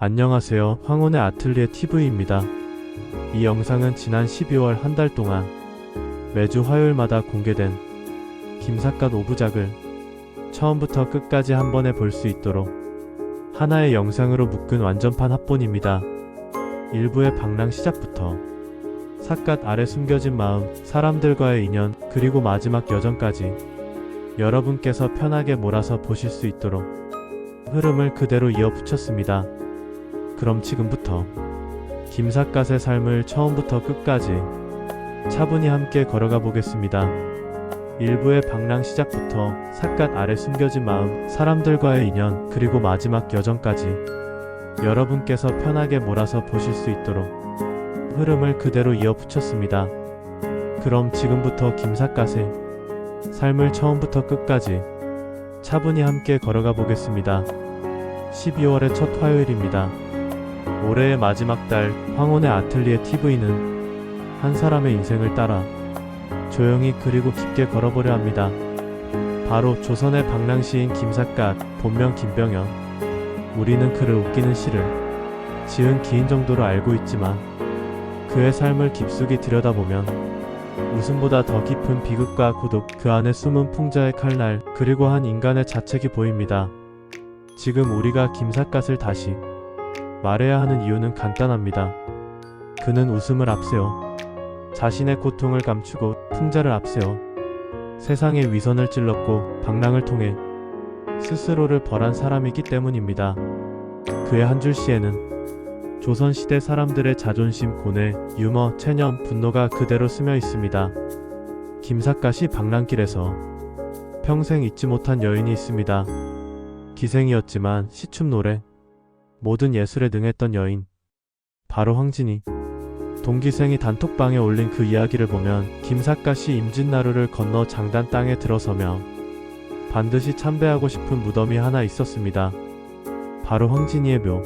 안녕하세요. 황혼의 아틀리에 TV입니다. 이 영상은 지난 12월 한 달 동안 매주 화요일마다 공개된 김삿갓 5부작을 처음부터 끝까지 한 번에 볼 수 있도록 하나의 영상으로 묶은 완전판 합본입니다. 1부의 방랑 시작부터 삿갓 아래 숨겨진 마음, 사람들과의 인연, 그리고 마지막 여정까지 여러분께서 편하게 몰아서 보실 수 있도록 흐름을 그대로 이어붙였습니다. 그럼 지금부터 김삿갓의 삶을 처음부터 끝까지 차분히 함께 걸어가 보겠습니다. 1부의 방랑 시작부터 삿갓 아래 숨겨진 마음, 사람들과의 인연, 그리고 마지막 여정까지 여러분께서 편하게 몰아서 보실 수 있도록 흐름을 그대로 이어붙였습니다. 그럼 지금부터 김삿갓의 삶을 처음부터 끝까지 차분히 함께 걸어가 보겠습니다. 12월의 첫 화요일입니다. 올해의 마지막 달 황혼의 아틀리에 TV는 한 사람의 인생을 따라 조용히 그리고 깊게 걸어보려 합니다. 바로 조선의 방랑시인 김삿갓, 본명 김병연. 우리는 그를 웃기는 시를 지은 기인 정도로 알고 있지만 그의 삶을 깊숙이 들여다보면 웃음보다 더 깊은 비극과 고독, 그 안에 숨은 풍자의 칼날, 그리고 한 인간의 자책이 보입니다. 지금 우리가 김삿갓을 다시 말해야 하는 이유는 간단합니다. 그는 웃음을 앞세워 자신의 고통을 감추고 풍자를 앞세워 세상의 위선을 찔렀고 방랑을 통해 스스로를 벌한 사람이기 때문입니다. 그의 한 줄 시에는 조선시대 사람들의 자존심, 고뇌, 유머, 체념, 분노가 그대로 스며 있습니다. 김삿갓이 방랑길에서 평생 잊지 못한 여인이 있습니다. 기생이었지만 시춤 노래, 모든 예술에 능했던 여인, 바로 황진이. 동기생이 단톡방에 올린 그 이야기를 보면 김삿갓이 임진나루를 건너 장단 땅에 들어서며 반드시 참배하고 싶은 무덤이 하나 있었습니다. 바로 황진이의 묘.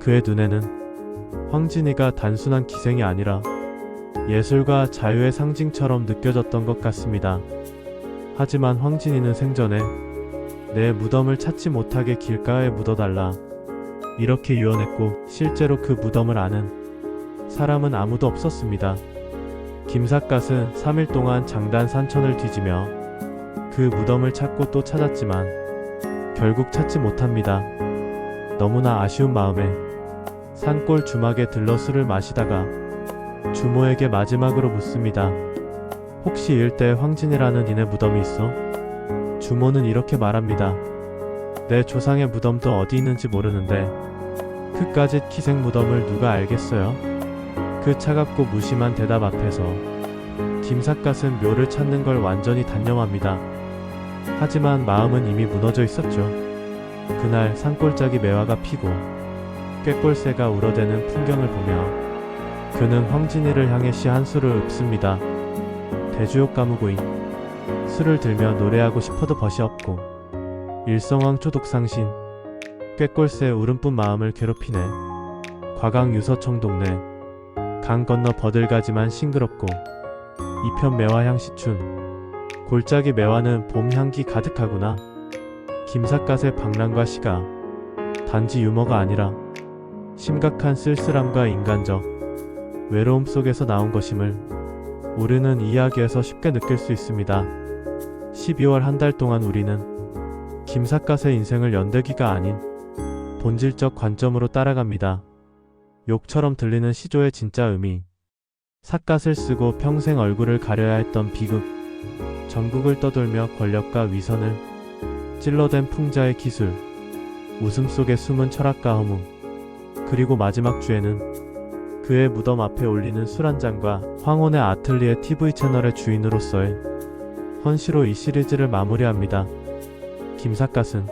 그의 눈에는 황진이가 단순한 기생이 아니라 예술과 자유의 상징처럼 느껴졌던 것 같습니다. 하지만 황진이는 생전에 내 무덤을 찾지 못하게 길가에 묻어달라, 이렇게 유언했고 실제로 그 무덤을 아는 사람은 아무도 없었습니다. 김삿갓은 3일 동안 장단 산천을 뒤지며 그 무덤을 찾고 또 찾았지만 결국 찾지 못합니다. 너무나 아쉬운 마음에 산골 주막에 들러 술을 마시다가 주모에게 마지막으로 묻습니다. 혹시 일대 황진이라는 이네 무덤이 있어? 주모는 이렇게 말합니다. 내 조상의 무덤도 어디 있는지 모르는데 그까짓 기생 무덤을 누가 알겠어요? 그 차갑고 무심한 대답 앞에서 김삿갓은 묘를 찾는 걸 완전히 단념합니다. 하지만 마음은 이미 무너져 있었죠. 그날 산골짜기 매화가 피고 꾀골새가 울어대는 풍경을 보며 그는 황진이를 향해 시 한 수를 읊습니다. 대주옥 가무고인, 술을 들며 노래하고 싶어도 벗이 없고 일성왕 초독상신, 꾀골새 울음뿐 마음을 괴롭히네. 과강 유서청 동네, 강 건너 버들가지만 싱그럽고 이편 매화 향시춘, 골짜기 매화는 봄 향기 가득하구나. 김삿갓의 방랑과 시가 단지 유머가 아니라 심각한 쓸쓸함과 인간적 외로움 속에서 나온 것임을 우리는 이 이야기에서 쉽게 느낄 수 있습니다. 12월 한 달 동안 우리는 김삿갓의 인생을 연대기가 아닌 본질적 관점으로 따라갑니다. 욕처럼 들리는 시조의 진짜 의미, 삿갓을 쓰고 평생 얼굴을 가려야 했던 비극, 전국을 떠돌며 권력과 위선을 찔러댄 풍자의 기술, 웃음 속에 숨은 철학과 허무, 그리고 마지막 주에는 그의 무덤 앞에 올리는 술 한 잔과 황혼의 아틀리에 TV 채널의 주인으로서의 헌시로 이 시리즈를 마무리합니다. 김삿갓은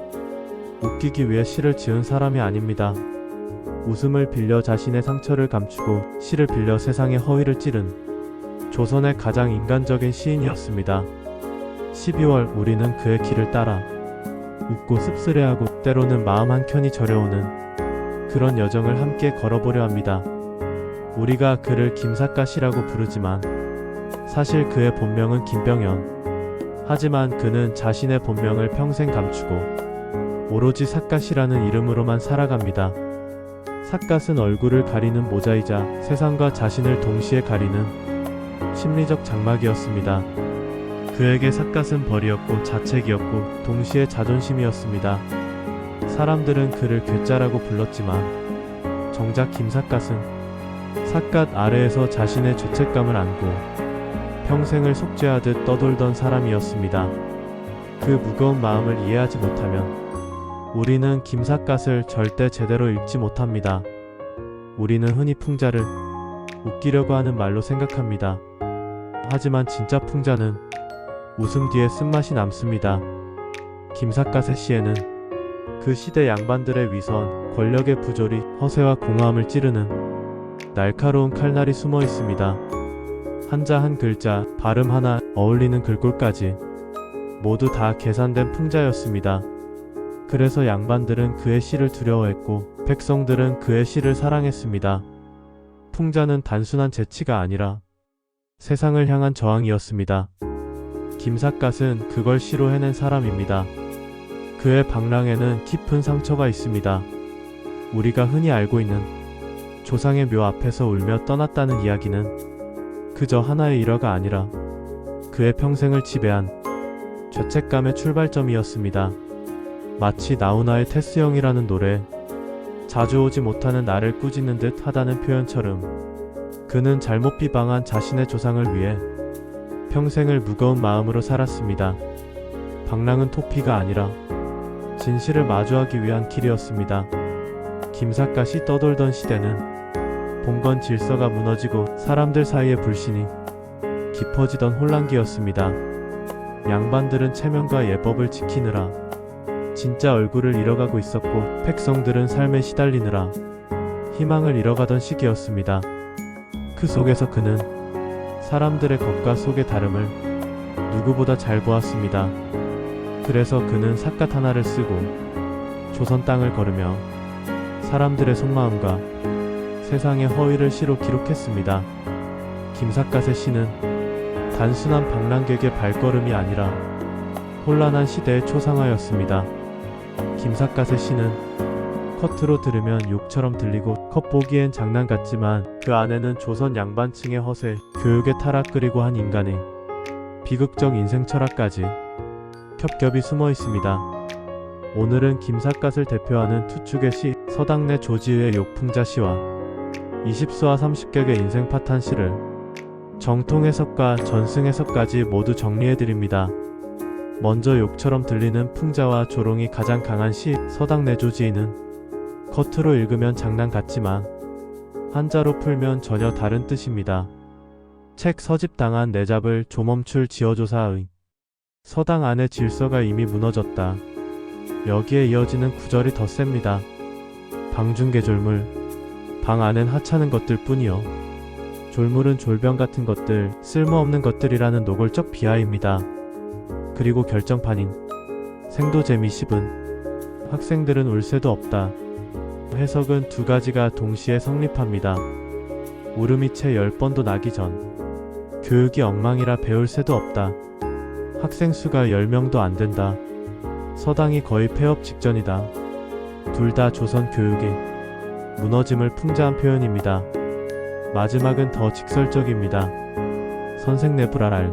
웃기기 위해 시를 지은 사람이 아닙니다. 웃음을 빌려 자신의 상처를 감추고 시를 빌려 세상의 허위를 찌른 조선의 가장 인간적인 시인이었습니다. 12월 우리는 그의 길을 따라 웃고 씁쓸해하고 때로는 마음 한켠이 저려오는 그런 여정을 함께 걸어보려 합니다. 우리가 그를 김삿갓이라고 부르지만 사실 그의 본명은 김병연. 하지만 그는 자신의 본명을 평생 감추고 오로지 삿갓이라는 이름으로만 살아갑니다. 삿갓은 얼굴을 가리는 모자이자 세상과 자신을 동시에 가리는 심리적 장막이었습니다. 그에게 삿갓은 벌이었고 자책이었고 동시에 자존심이었습니다. 사람들은 그를 괴짜라고 불렀지만 정작 김삿갓은 삿갓 아래에서 자신의 죄책감을 안고 평생을 속죄하듯 떠돌던 사람이었습니다. 그 무거운 마음을 이해하지 못하면 우리는 김삿갓을 절대 제대로 읽지 못합니다. 우리는 흔히 풍자를 웃기려고 하는 말로 생각합니다. 하지만 진짜 풍자는 웃음 뒤에 쓴맛이 남습니다. 김삿갓의 시에는 그 시대 양반들의 위선, 권력의 부조리, 허세와 공허함을 찌르는 날카로운 칼날이 숨어 있습니다. 한자 한 글자, 발음 하나, 어울리는 글꼴까지 모두 다 계산된 풍자였습니다. 그래서 양반들은 그의 시를 두려워했고 백성들은 그의 시를 사랑했습니다. 풍자는 단순한 재치가 아니라 세상을 향한 저항이었습니다. 김삿갓은 그걸 시로 해낸 사람입니다. 그의 방랑에는 깊은 상처가 있습니다. 우리가 흔히 알고 있는 조상의 묘 앞에서 울며 떠났다는 이야기는 그저 하나의 일화가 아니라 그의 평생을 지배한 죄책감의 출발점이었습니다. 마치 나훈아의 테스형이라는 노래, 자주 오지 못하는 나를 꾸짖는 듯 하다는 표현처럼 그는 잘못 비방한 자신의 조상을 위해 평생을 무거운 마음으로 살았습니다. 방랑은 토피가 아니라 진실을 마주하기 위한 길이었습니다. 김삿갓이 떠돌던 시대는 봉건 질서가 무너지고 사람들 사이의 불신이 깊어지던 혼란기였습니다. 양반들은 체면과 예법을 지키느라 진짜 얼굴을 잃어가고 있었고 백성들은 삶에 시달리느라 희망을 잃어가던 시기였습니다. 그 속에서 그는 사람들의 겉과 속의 다름을 누구보다 잘 보았습니다. 그래서 그는 삿갓 하나를 쓰고 조선 땅을 걸으며 사람들의 속마음과 세상의 허위를 시로 기록했습니다. 김삿갓의 시는 단순한 방랑객의 발걸음이 아니라 혼란한 시대의 초상화였습니다. 김삿갓의 시는 겉으로 들으면 욕처럼 들리고 겉보기엔 장난 같지만 그 안에는 조선 양반층의 허세, 교육의 타락 그리고 한 인간의 비극적 인생 철학까지 겹겹이 숨어 있습니다. 오늘은 김삿갓을 대표하는 투축의 시, 서당내 조지의 욕풍자 시와 20수와 30격의 인생 파탄 시를 정통 해석과 전승 해석까지 모두 정리해드립니다. 먼저 욕처럼 들리는 풍자와 조롱이 가장 강한 시, 서당내 조지는 겉으로 읽으면 장난 같지만 한자로 풀면 전혀 다른 뜻입니다. 책 서집당한 내 잡을 조멈출 지어조사의 서당 안의 질서가 이미 무너졌다. 여기에 이어지는 구절이 더 셉니다. 방중개졸물, 방 안엔 하찮은 것들 뿐이요. 졸물은 졸병 같은 것들, 쓸모없는 것들이라는 노골적 비하입니다. 그리고 결정판인 생도재미 10은 학생들은 울 새도 없다. 해석은 두 가지가 동시에 성립합니다. 울음이 채 10번도 나기 전 교육이 엉망이라 배울 새도 없다. 학생 수가 10명도 안 된다. 서당이 거의 폐업 직전이다. 둘 다 조선 교육의 무너짐을 풍자한 표현입니다. 마지막은 더 직설적입니다. 선생 내불알,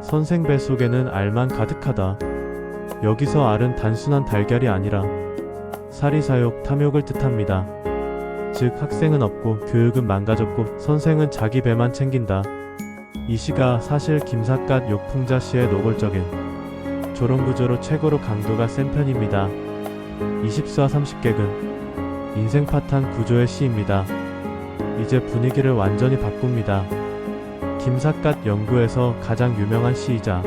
선생 배 속에는 알만 가득하다. 여기서 알은 단순한 달걀이 아니라 사리사욕, 탐욕을 뜻합니다. 즉 학생은 없고 교육은 망가졌고 선생은 자기 배만 챙긴다. 이 시가 사실 김삿갓 욕풍자 시의 노골적인 조롱구조로 최고로 강도가 센 편입니다. 20수와 30객은 인생 파탄 구조의 시입니다. 이제 분위기를 완전히 바꿉니다. 김삿갓 연구에서 가장 유명한 시이자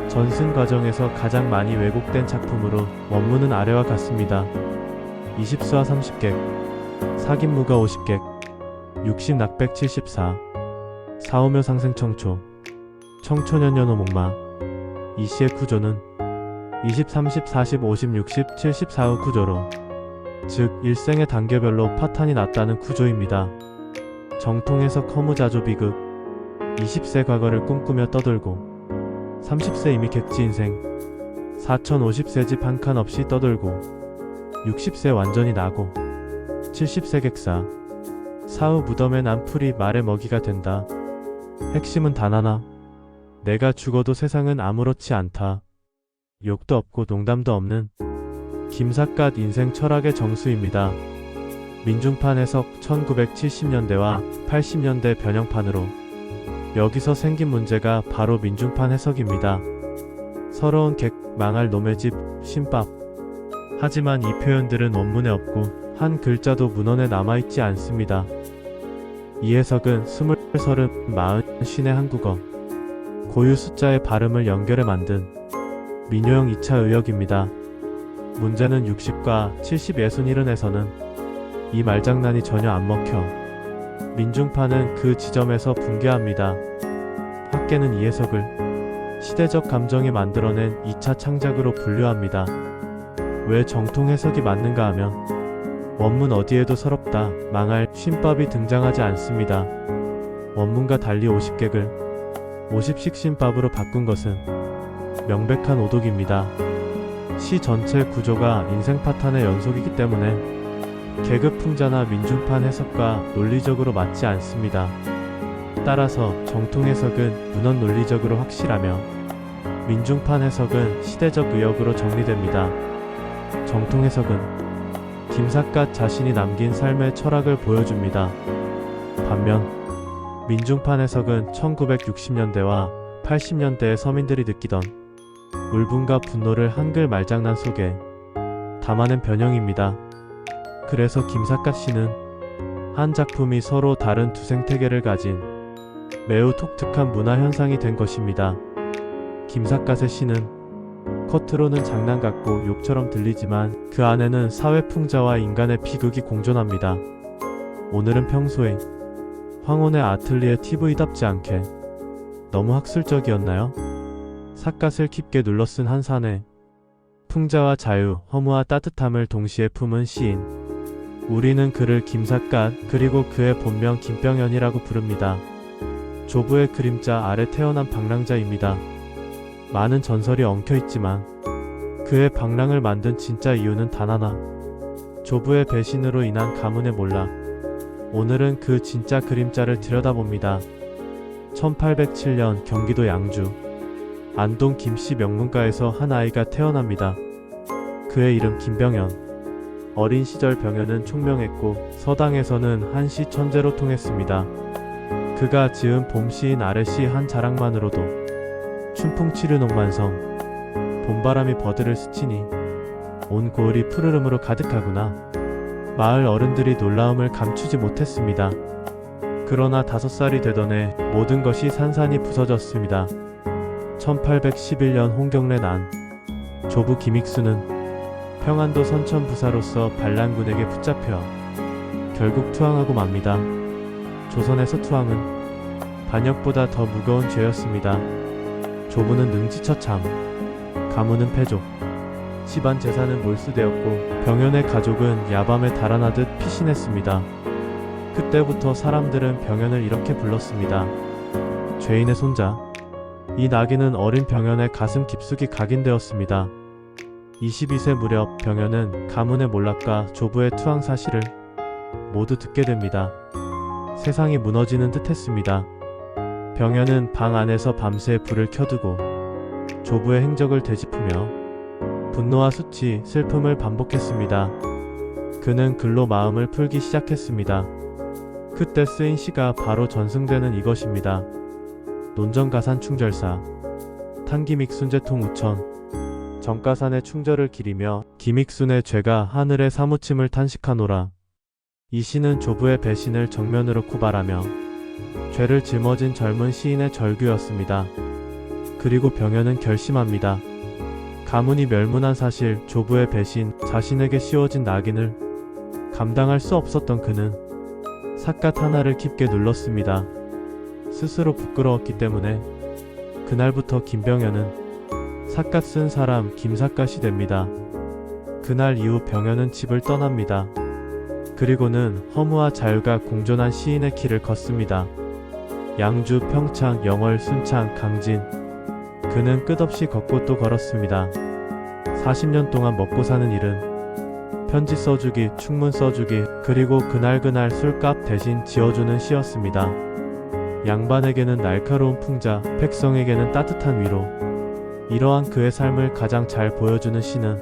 전승 과정에서 가장 많이 왜곡된 작품으로 원문은 아래와 같습니다. 20수와 30객, 사김무가 50객, 60 낙백 74, 사오묘 상생 청초, 청초년년호 목마. 이 시의 구조는 20, 30, 40, 50, 60, 74의 구조로, 즉 일생의 단계별로 파탄이 났다는 구조입니다. 정통에서 허무자조 비극, 20세 과거를 꿈꾸며 떠들고 30세 이미 객지 인생, 4050세 집 한 칸 없이 떠들고 60세 완전히 나고 70세 객사. 사후 무덤에 난 풀이 말의 먹이가 된다. 핵심은 단 하나. 내가 죽어도 세상은 아무렇지 않다. 욕도 없고 농담도 없는 김삿갓 인생 철학의 정수입니다. 민중판 해석 1970년대와 80년대 변형판으로. 여기서 생긴 문제가 바로 민중판 해석입니다. 서러운 객, 망할 놈의 집, 신밥. 하지만 이 표현들은 원문에 없고 한 글자도 문헌에 남아있지 않습니다. 이 해석은 20, 30, 40, 쉰의 한국어 고유 숫자의 발음을 연결해 만든 민요형 2차 의역입니다. 문제는 60과 70, 61에서는 이 말장난이 전혀 안 먹혀 민중판은 그 지점에서 붕괴합니다. 학계는 이 해석을 시대적 감정이 만들어낸 2차 창작으로 분류합니다. 왜 정통 해석이 맞는가 하면 원문 어디에도 서럽다, 망할, 쉰밥이 등장하지 않습니다. 원문과 달리 50객을 50식 쉰밥으로 바꾼 것은 명백한 오독입니다. 시 전체 구조가 인생 파탄의 연속이기 때문에 계급 풍자나 민중판 해석과 논리적으로 맞지 않습니다. 따라서 정통 해석은 문헌 논리적으로 확실하며 민중판 해석은 시대적 의역으로 정리됩니다. 정통 해석은 김삿갓 자신이 남긴 삶의 철학을 보여줍니다. 반면 민중판 해석은 1960년대와 80년대의 서민들이 느끼던 울분과 분노를 한글 말장난 속에 담아낸 변형입니다. 그래서 김삿갓 시는 한 작품이 서로 다른 두 생태계를 가진 매우 독특한 문화 현상이 된 것입니다. 김삿갓의 시는 겉으로는 장난 같고 욕처럼 들리지만 그 안에는 사회 풍자와 인간의 비극이 공존합니다. 오늘은 평소에 황혼의 아틀리에 TV답지 않게 너무 학술적이었나요? 삿갓을 깊게 눌러쓴 한 산에 풍자와 자유, 허무와 따뜻함을 동시에 품은 시인. 우리는 그를 김삿갓 그리고 그의 본명 김병연이라고 부릅니다. 조부의 그림자 아래 태어난 방랑자입니다. 많은 전설이 엉켜있지만 그의 방랑을 만든 진짜 이유는 단 하나. 조부의 배신으로 인한 가문의 몰락. 오늘은 그 진짜 그림자를 들여다봅니다. 1807년 경기도 양주 안동 김씨 명문가에서 한 아이가 태어납니다. 그의 이름 김병연. 어린 시절 병연은 총명했고 서당에서는 한시 천재로 통했습니다. 그가 지은 봄시인 아래시 한 자락만으로도 춘풍치르농만성 봄바람이 버드를 스치니 온 고을이 푸르름으로 가득하구나. 마을 어른들이 놀라움을 감추지 못했습니다. 그러나 5살이 되던 해 모든 것이 산산이 부서졌습니다. 1811년 홍경래 난 조부 김익수는 평안도 선천부사로서 반란군에게 붙잡혀 결국 투항하고 맙니다. 조선에서 투항은 반역보다 더 무거운 죄였습니다. 조부는 능지처참, 가문은 패족, 집안 재산은 몰수되었고 병연의 가족은 야밤에 달아나듯 피신했습니다. 그때부터 사람들은 병연을 이렇게 불렀습니다. 죄인의 손자. 이 낙인은 어린 병연의 가슴 깊숙이 각인되었습니다. 22세 무렵 병연은 가문의 몰락과 조부의 투항 사실을 모두 듣게 됩니다. 세상이 무너지는 듯 했습니다. 병연은 방 안에서 밤새 불을 켜두고 조부의 행적을 되짚으며 분노와 수치, 슬픔을 반복했습니다. 그는 글로 마음을 풀기 시작했습니다. 그때 쓰인 시가 바로 전승되는 이것입니다. 논전가산 충절사 탄기믹순제통 우천 정가산의 충절을 기리며 김익순의 죄가 하늘의 사무침을 탄식하노라. 이 시는 조부의 배신을 정면으로 고발하며 죄를 짊어진 젊은 시인의 절규였습니다. 그리고 병연은 결심합니다. 가문이 멸문한 사실, 조부의 배신, 자신에게 씌워진 낙인을 감당할 수 없었던 그는 삿갓 하나를 깊게 눌렀습니다. 스스로 부끄러웠기 때문에 그날부터 김병연은 삿갓 쓴 사람 김삿갓이 됩니다. 그날 이후 병연은 집을 떠납니다. 그리고는 허무와 자유가 공존한 시인의 길을 걷습니다. 양주, 평창, 영월, 순창, 강진. 그는 끝없이 걷고 또 걸었습니다. 40년 동안 먹고 사는 일은 편지 써주기, 충문 써주기, 그리고 그날 술값 대신 지어주는 시였습니다. 양반에게는 날카로운 풍자, 백성에게는 따뜻한 위로. 이러한 그의 삶을 가장 잘 보여주는 시는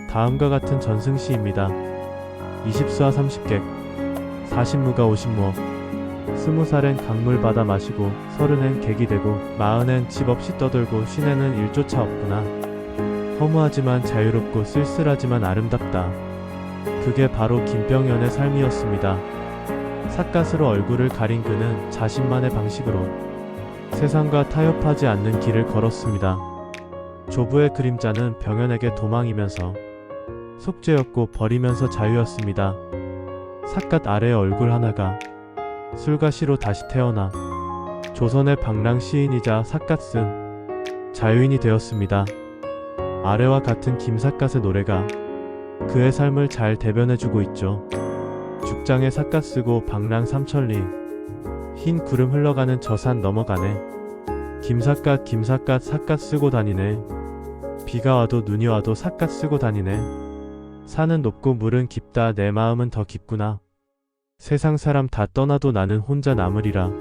다음과 같은 전승시입니다. 20수와 30객, 40무가 50무업, 20살엔 강물 받아 마시고 30엔 객이 되고 40엔 집 없이 떠돌고 50에는 일조차 없구나. 허무하지만 자유롭고 쓸쓸하지만 아름답다. 그게 바로 김병연의 삶이었습니다. 삿갓으로 얼굴을 가린 그는 자신만의 방식으로 세상과 타협하지 않는 길을 걸었습니다. 조부의 그림자는 병연에게 도망이면서 속죄였고 버리면서 자유였습니다. 삿갓 아래의 얼굴 하나가 술과 시로 다시 태어나 조선의 방랑 시인이자 삿갓은 자유인이 되었습니다. 아래와 같은 김삿갓의 노래가 그의 삶을 잘 대변해주고 있죠. 죽장에 삿갓 쓰고 방랑 삼천리, 흰 구름 흘러가는 저 산 넘어가네. 김삿갓 삿갓 쓰고 다니네. 비가 와도 눈이 와도 삿갓 쓰고 다니네. 산은 높고 물은 깊다. 내 마음은 더 깊구나. 세상 사람 다 떠나도 나는 혼자 남으리라.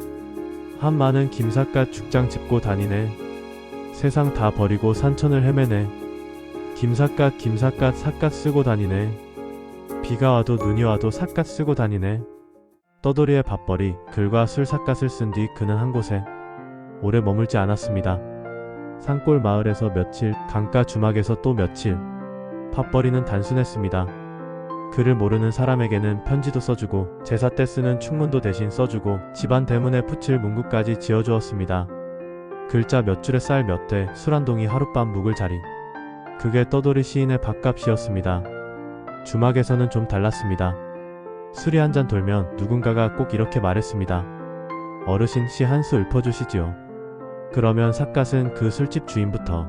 한 많은 김삿갓 죽장 짚고 다니네. 세상 다 버리고 산천을 헤매네. 김삿갓 삿갓 쓰고 다니네. 비가 와도 눈이 와도 삿갓 쓰고 다니네. 떠돌이의 밥벌이, 글과 술 삿갓을 쓴 뒤 그는 한 곳에 오래 머물지 않았습니다. 산골 마을에서 며칠, 강가 주막에서 또 며칠. 밥벌이는 단순했습니다. 글을 모르는 사람에게는 편지도 써주고 제사 때 쓰는 충문도 대신 써주고 집안 대문에 붙일 문구까지 지어주었습니다. 글자 몇 줄에 쌀 몇 대, 술 한 동이 하룻밤 묵을 자리. 그게 떠돌이 시인의 밥값이었습니다. 주막에서는 좀 달랐습니다. 술이 한 잔 돌면 누군가가 꼭 이렇게 말했습니다. 어르신 시 한 수 읊어주시지요. 그러면 삿갓은 그 술집 주인부터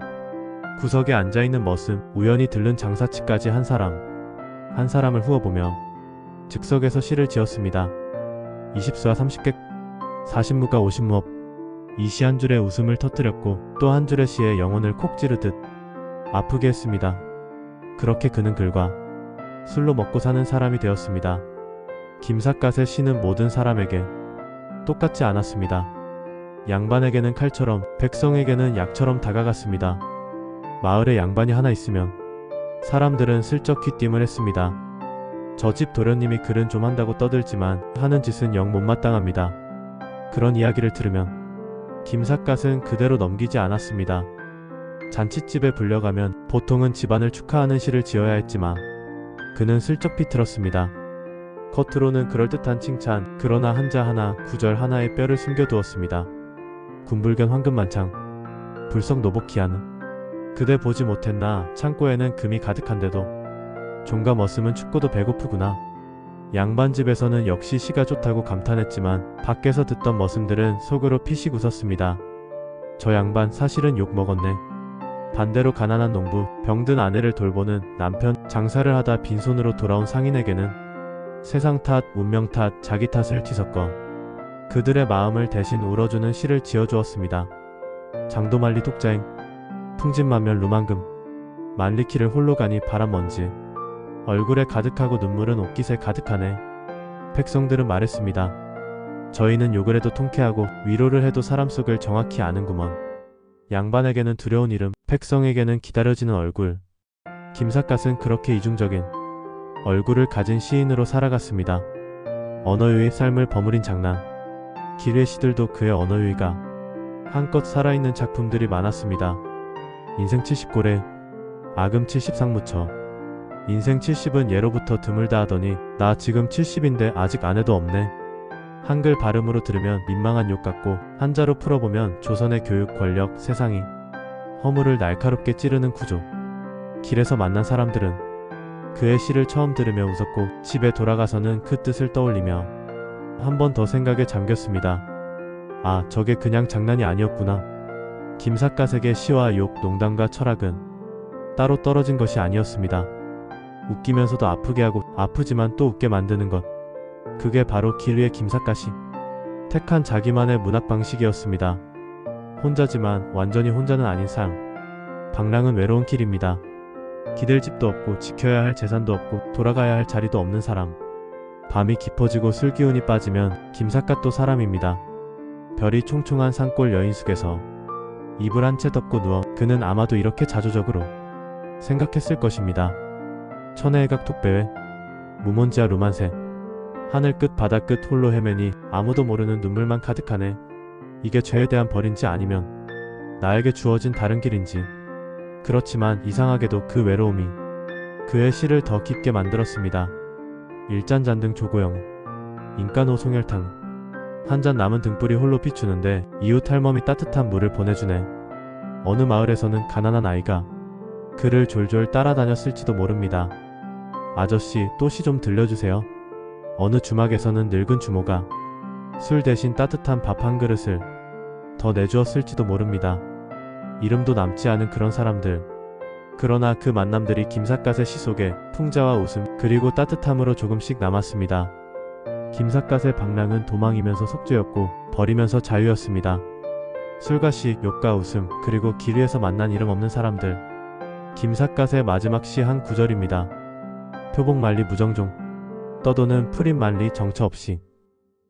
구석에 앉아있는 머슴, 우연히 들른 장사치까지 한 사람을 후어보며 즉석에서 시를 지었습니다. 20수와 30객, 40무가 50무업. 이 시 한 줄에 웃음을 터뜨렸고 또 한 줄의 시에 영혼을 콕 찌르듯 아프게 했습니다. 그렇게 그는 글과 술로 먹고 사는 사람이 되었습니다. 김삿갓의 시는 모든 사람에게 똑같지 않았습니다. 양반에게는 칼처럼, 백성에게는 약처럼 다가갔습니다. 마을에 양반이 하나 있으면 사람들은 슬쩍 귀띔을 했습니다. 저 집 도련님이 글은 좀 한다고 떠들지만 하는 짓은 영 못마땅합니다. 그런 이야기를 들으면 김삿갓은 그대로 넘기지 않았습니다. 잔칫집에 불려가면 보통은 집안을 축하하는 시를 지어야 했지만 그는 슬쩍 비틀었습니다. 겉으로는 그럴듯한 칭찬, 그러나 한자 하나, 구절 하나에 뼈를 숨겨두었습니다. 군불견 황금만창, 불석 노복희한. 그대 보지 못했나. 창고에는 금이 가득한데도 종가 머슴은 춥고도 배고프구나. 양반집에서는 역시 시가 좋다고 감탄했지만 밖에서 듣던 머슴들은 속으로 피식 웃었습니다. 저 양반 사실은 욕 먹었네. 반대로 가난한 농부, 병든 아내를 돌보는 남편, 장사를 하다 빈손으로 돌아온 상인에게는 세상 탓, 운명 탓, 자기 탓을 뒤섞어 그들의 마음을 대신 울어주는 시를 지어주었습니다. 장도말리 독자행, 풍진만면 루만금, 만리키를 홀로 가니 바람먼지. 얼굴에 가득하고 눈물은 옷깃에 가득하네. 백성들은 말했습니다. 저희는 욕을 해도 통쾌하고 위로를 해도 사람 속을 정확히 아는구먼. 양반에게는 두려운 이름, 백성에게는 기다려지는 얼굴. 김삿갓은 그렇게 이중적인 얼굴을 가진 시인으로 살아갔습니다. 언어유의 삶을 버무린 장난. 기뢰 시들도 그의 언어유의가 한껏 살아있는 작품들이 많았습니다. 인생 70고래, 아금 70상무처. 인생 70은 예로부터 드물다 하더니 나 지금 70인데 아직 아내도 없네. 한글 발음으로 들으면 민망한 욕 같고 한자로 풀어보면 조선의 교육, 권력, 세상이 허물을 날카롭게 찌르는 구조. 길에서 만난 사람들은 그의 시를 처음 들으며 웃었고 집에 돌아가서는 그 뜻을 떠올리며 한 번 더 생각에 잠겼습니다. 아, 저게 그냥 장난이 아니었구나. 김삿갓에게 시와 욕, 농담과 철학은 따로 떨어진 것이 아니었습니다. 웃기면서도 아프게 하고 아프지만 또 웃게 만드는 것. 그게 바로 길 위의 김삿갓이 택한 자기만의 문학 방식이었습니다. 혼자지만 완전히 혼자는 아닌 삶. 방랑은 외로운 길입니다. 기댈 집도 없고 지켜야 할 재산도 없고 돌아가야 할 자리도 없는 사람. 밤이 깊어지고 술기운이 빠지면 김삿갓도 사람입니다. 별이 총총한 산골 여인숙에서 이불 한 채 덮고 누워 그는 아마도 이렇게 자조적으로 생각했을 것입니다. 천혜의각 톡배회 무몬지아 루만세 하늘 끝 바다 끝 홀로 헤매니 아무도 모르는 눈물만 가득하네. 이게 죄에 대한 벌인지 아니면 나에게 주어진 다른 길인지. 그렇지만 이상하게도 그 외로움이 그의 시를 더 깊게 만들었습니다. 일잔잔등 조고영 인간호 송열탕 한 잔 남은 등불이 홀로 비추는데 이웃 할멈이 따뜻한 물을 보내주네. 어느 마을에서는 가난한 아이가 그를 졸졸 따라다녔을지도 모릅니다. 아저씨 또 시 좀 들려주세요. 어느 주막에서는 늙은 주모가 술 대신 따뜻한 밥 한 그릇을 더 내주었을지도 모릅니다. 이름도 남지 않은 그런 사람들. 그러나 그 만남들이 김삿갓의 시 속에 풍자와 웃음 그리고 따뜻함으로 조금씩 남았습니다. 김삿갓의 방랑은 도망이면서 속죄였고 버리면서 자유였습니다. 술과 시, 욕과 웃음 그리고 길 위에서 만난 이름 없는 사람들. 김삿갓의 마지막 시 한 구절입니다. 표복만리 무정종 떠도는 푸린만리 정처 없이.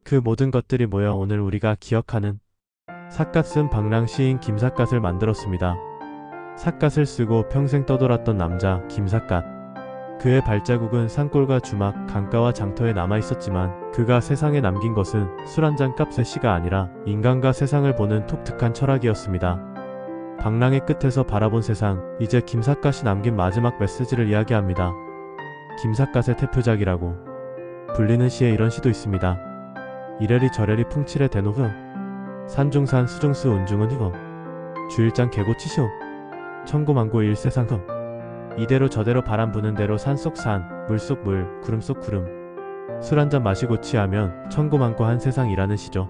그 모든 것들이 모여 오늘 우리가 기억하는 삿갓은 방랑 시인 김삿갓을 만들었습니다. 삿갓을 쓰고 평생 떠돌았던 남자 김삿갓. 그의 발자국은 산골과 주막, 강가와 장터에 남아있었지만 그가 세상에 남긴 것은 술 한 잔 값의 시가 아니라 인간과 세상을 보는 독특한 철학이었습니다. 방랑의 끝에서 바라본 세상, 이제 김삿갓이 남긴 마지막 메시지를 이야기합니다. 김삿갓의 대표작이라고 불리는 시에 이런 시도 있습니다. 이래리 저래리 풍칠에 대노흐 산중산 수중수 운중은 흐 주일장 개고치시오 천고만고 일세상흐 이대로 저대로 바람 부는 대로 산속 산, 물속 물, 구름 속 구름. 술 한잔 마시고 취하면 천고만고 한 세상이라는 시죠.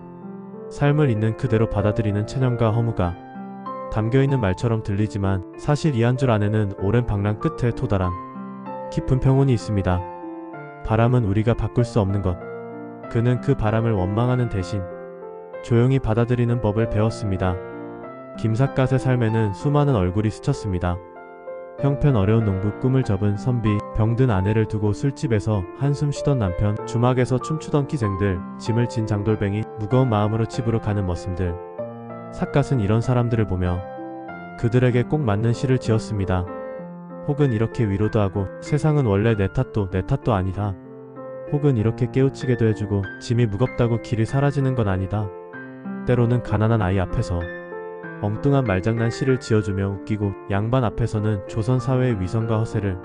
삶을 있는 그대로 받아들이는 체념과 허무가 담겨있는 말처럼 들리지만 사실 이 한 줄 안에는 오랜 방랑 끝에 토달한 깊은 평온이 있습니다. 바람은 우리가 바꿀 수 없는 것. 그는 그 바람을 원망하는 대신 조용히 받아들이는 법을 배웠습니다. 김삿갓의 삶에는 수많은 얼굴이 스쳤습니다. 형편 어려운 농부 꿈을 접은 선비, 병든 아내를 두고 술집에서 한숨 쉬던 남편, 주막에서 춤추던 기생들, 짐을 진 장돌뱅이, 무거운 마음으로 집으로 가는 머슴들. 삿갓은 이런 사람들을 보며 그들에게 꼭 맞는 시를 지었습니다. 혹은 이렇게 위로도 하고 세상은 원래 내 탓도 아니다. 혹은 이렇게 깨우치게도 해주고 짐이 무겁다고 길이 사라지는 건 아니다. 때로는 가난한 아이 앞에서 엉뚱한 말장난 시를 지어주며 웃기고 양반 앞에서는 조선 사회의 위선과 허세를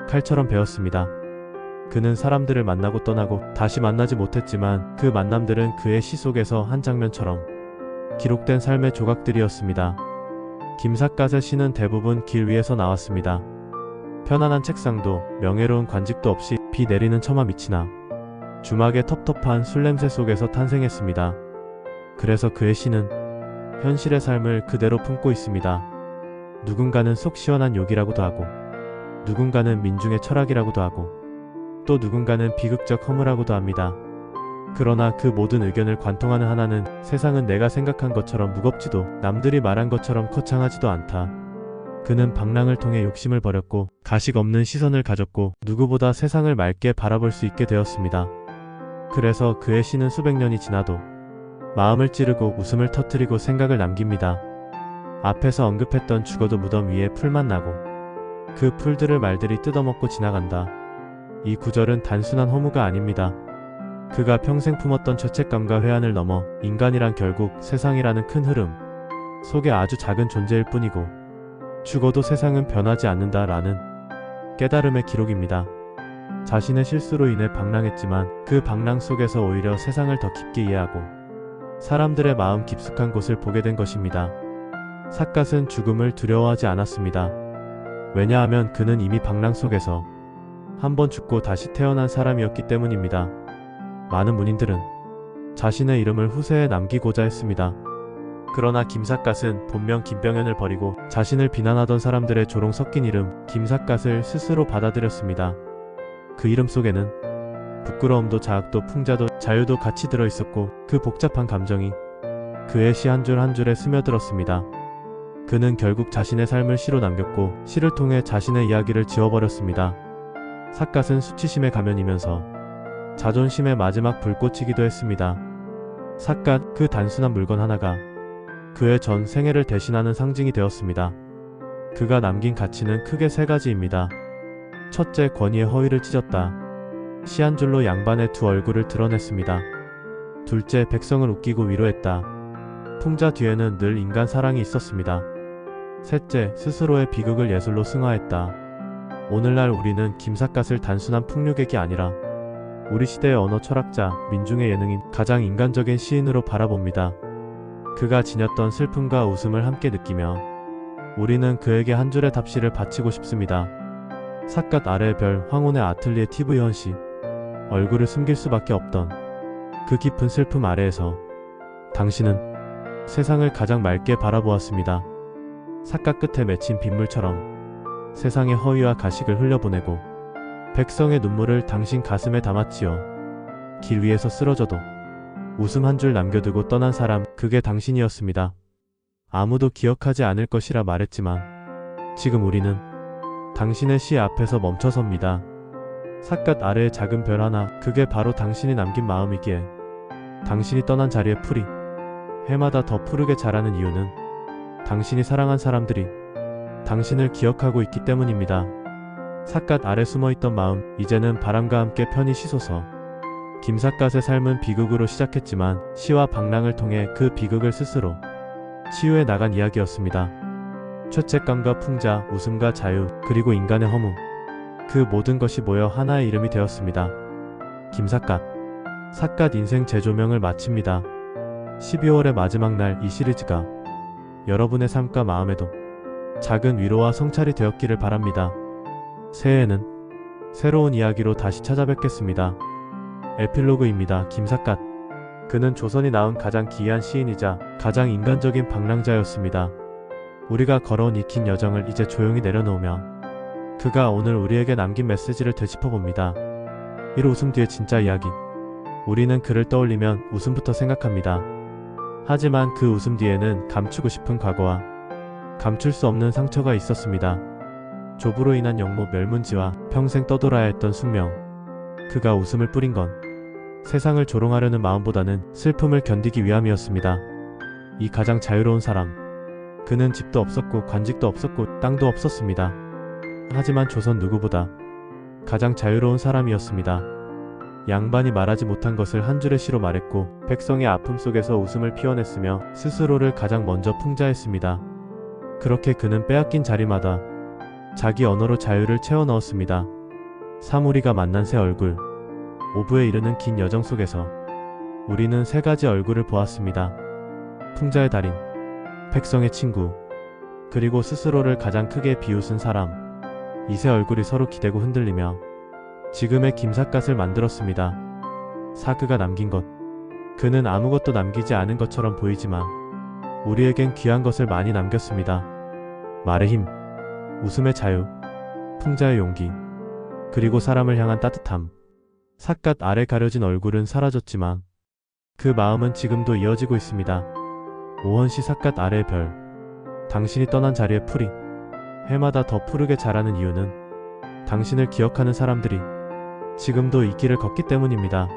칼처럼 배웠습니다. 그는 사람들을 만나고 떠나고 다시 만나지 못했지만 그 만남들은 그의 시 속에서 한 장면처럼 기록된 삶의 조각들이었습니다. 김삿갓의 시는 대부분 길 위에서 나왔습니다. 편안한 책상도 명예로운 관직도 없이 비 내리는 처마 밑이나 주막의 텁텁한 술냄새 속에서 탄생했습니다. 그래서 그의 시는 현실의 삶을 그대로 품고 있습니다. 누군가는 속 시원한 욕이라고도 하고 누군가는 민중의 철학이라고도 하고 또 누군가는 비극적 허무라고도 합니다. 그러나 그 모든 의견을 관통하는 하나는 세상은 내가 생각한 것처럼 무겁지도 남들이 말한 것처럼 거창하지도 않다. 그는 방랑을 통해 욕심을 버렸고 가식 없는 시선을 가졌고 누구보다 세상을 맑게 바라볼 수 있게 되었습니다. 그래서 그의 시는 수백 년이 지나도 마음을 찌르고 웃음을 터뜨리고 생각을 남깁니다. 앞에서 언급했던 죽어도 무덤 위에 풀만 나고 그 풀들을 말들이 뜯어먹고 지나간다. 이 구절은 단순한 허무가 아닙니다. 그가 평생 품었던 죄책감과 회한을 넘어 인간이란 결국 세상이라는 큰 흐름 속에 아주 작은 존재일 뿐이고 죽어도 세상은 변하지 않는다라는 깨달음의 기록입니다. 자신의 실수로 인해 방랑했지만 그 방랑 속에서 오히려 세상을 더 깊게 이해하고 사람들의 마음 깊숙한 곳을 보게 된 것입니다. 삿갓은 죽음을 두려워하지 않았습니다. 왜냐하면 그는 이미 방랑 속에서 한 번 죽고 다시 태어난 사람이었기 때문입니다. 많은 문인들은 자신의 이름을 후세에 남기고자 했습니다. 그러나 김삿갓은 본명 김병현을 버리고 자신을 비난하던 사람들의 조롱 섞인 이름 김삿갓을 스스로 받아들였습니다. 그 이름 속에는 부끄러움도 자학도 풍자도 자유도 같이 들어있었고 그 복잡한 감정이 그의 시 한 줄 한 줄에 스며들었습니다. 그는 결국 자신의 삶을 시로 남겼고 시를 통해 자신의 이야기를 지워버렸습니다. 삿갓은 수치심에 가면이면서 자존심의 마지막 불꽃이기도 했습니다. 삿갓, 그 단순한 물건 하나가 그의 전 생애를 대신하는 상징이 되었습니다. 그가 남긴 가치는 크게 세 가지입니다. 첫째, 권위의 허위를 찢었다. 씨 한 줄로 양반의 두 얼굴을 드러냈습니다. 둘째, 백성을 웃기고 위로했다. 풍자 뒤에는 늘 인간 사랑이 있었습니다. 셋째, 스스로의 비극을 예술로 승화했다. 오늘날 우리는 김삿갓을 단순한 풍류객이 아니라 우리 시대의 언어 철학자, 민중의 예능인, 가장 인간적인 시인으로 바라봅니다. 그가 지녔던 슬픔과 웃음을 함께 느끼며 우리는 그에게 한 줄의 답시를 바치고 싶습니다. 삿갓 아래의 별, 황혼의 아틀리에 TV 현씨. 얼굴을 숨길 수밖에 없던 그 깊은 슬픔 아래에서 당신은 세상을 가장 맑게 바라보았습니다. 삿갓 끝에 맺힌 빗물처럼 세상의 허위와 가식을 흘려보내고 백성의 눈물을 당신 가슴에 담았지요. 길 위에서 쓰러져도 웃음 한 줄 남겨두고 떠난 사람, 그게 당신이었습니다. 아무도 기억하지 않을 것이라 말했지만 지금 우리는 당신의 시 앞에서 멈춰섭니다. 삿갓 아래의 작은 별 하나, 그게 바로 당신이 남긴 마음이기에 당신이 떠난 자리의 풀이 해마다 더 푸르게 자라는 이유는 당신이 사랑한 사람들이 당신을 기억하고 있기 때문입니다. 삿갓 아래 숨어있던 마음, 이제는 바람과 함께 편히 쉬소서. 김삿갓의 삶은 비극으로 시작했지만 시와 방랑을 통해 그 비극을 스스로 치유해 나간 이야기였습니다. 죄책감과 풍자, 웃음과 자유, 그리고 인간의 허무, 그 모든 것이 모여 하나의 이름이 되었습니다. 김삿갓. 삿갓 인생 재조명을 마칩니다. 12월의 마지막 날, 이 시리즈가 여러분의 삶과 마음에도 작은 위로와 성찰이 되었기를 바랍니다. 새해에는 새로운 이야기로 다시 찾아뵙겠습니다. 에필로그입니다. 김삿갓. 그는 조선이 낳은 가장 기이한 시인이자 가장 인간적인 방랑자였습니다. 우리가 걸어온 이 긴 여정을 이제 조용히 내려놓으며 그가 오늘 우리에게 남긴 메시지를 되짚어봅니다. 1. 웃음 뒤의 진짜 이야기. 우리는 그를 떠올리면 웃음부터 생각합니다. 하지만 그 웃음 뒤에는 감추고 싶은 과거와 감출 수 없는 상처가 있었습니다. 조부로 인한 영모 멸문지와 평생 떠돌아야 했던 숙명. 그가 웃음을 뿌린 건 세상을 조롱하려는 마음보다는 슬픔을 견디기 위함이었습니다. 이 가장 자유로운 사람. 그는 집도 없었고 관직도 없었고 땅도 없었습니다. 하지만 조선 누구보다 가장 자유로운 사람이었습니다. 양반이 말하지 못한 것을 한 줄의 시로 말했고 백성의 아픔 속에서 웃음을 피워냈으며 스스로를 가장 먼저 풍자했습니다. 그렇게 그는 빼앗긴 자리마다 자기 언어로 자유를 채워 넣었습니다. 사무리가 만난 새 얼굴. 오부에 이르는 긴 여정 속에서 우리는 세 가지 얼굴을 보았습니다. 풍자의 달인, 백성의 친구, 그리고 스스로를 가장 크게 비웃은 사람. 이 세 얼굴이 서로 기대고 흔들리며 지금의 김삿갓을 만들었습니다. 그가 남긴 것. 그는 아무것도 남기지 않은 것처럼 보이지만 우리에겐 귀한 것을 많이 남겼습니다. 말의 힘, 웃음의 자유, 풍자의 용기, 그리고 사람을 향한 따뜻함. 삿갓 아래 가려진 얼굴은 사라졌지만 그 마음은 지금도 이어지고 있습니다. 오헌시 삿갓 아래의 별. 당신이 떠난 자리의 풀이 해마다 더 푸르게 자라는 이유는 당신을 기억하는 사람들이 지금도 이 길을 걷기 때문입니다.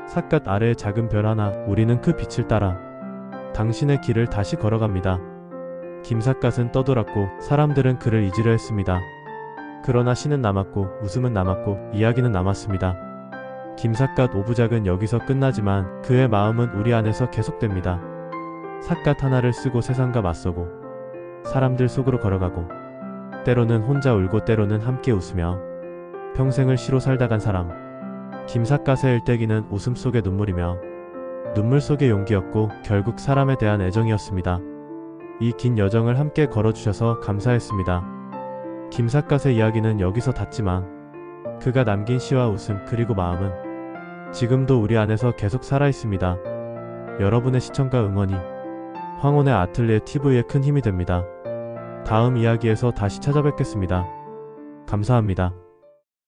삿갓 아래의 작은 별 하나, 우리는 그 빛을 따라 당신의 길을 다시 걸어갑니다. 김삿갓은 떠돌았고 사람들은 그를 잊으려 했습니다. 그러나 시는 남았고 웃음은 남았고 이야기는 남았습니다. 김삿갓 오부작은 여기서 끝나지만 그의 마음은 우리 안에서 계속됩니다. 삿갓 하나를 쓰고 세상과 맞서고 사람들 속으로 걸어가고 때로는 혼자 울고 때로는 함께 웃으며 평생을 시로 살다 간 사람. 김삿갓의 일대기는 웃음 속의 눈물이며 눈물 속의 용기였고 결국 사람에 대한 애정이었습니다. 이 긴 여정을 함께 걸어주셔서 감사했습니다. 김삿갓의 이야기는 여기서 닿지만 그가 남긴 시와 웃음 그리고 마음은 지금도 우리 안에서 계속 살아있습니다. 여러분의 시청과 응원이 황혼의 아틀리에 TV에 큰 힘이 됩니다. 다음 이야기에서 다시 찾아뵙겠습니다. 감사합니다.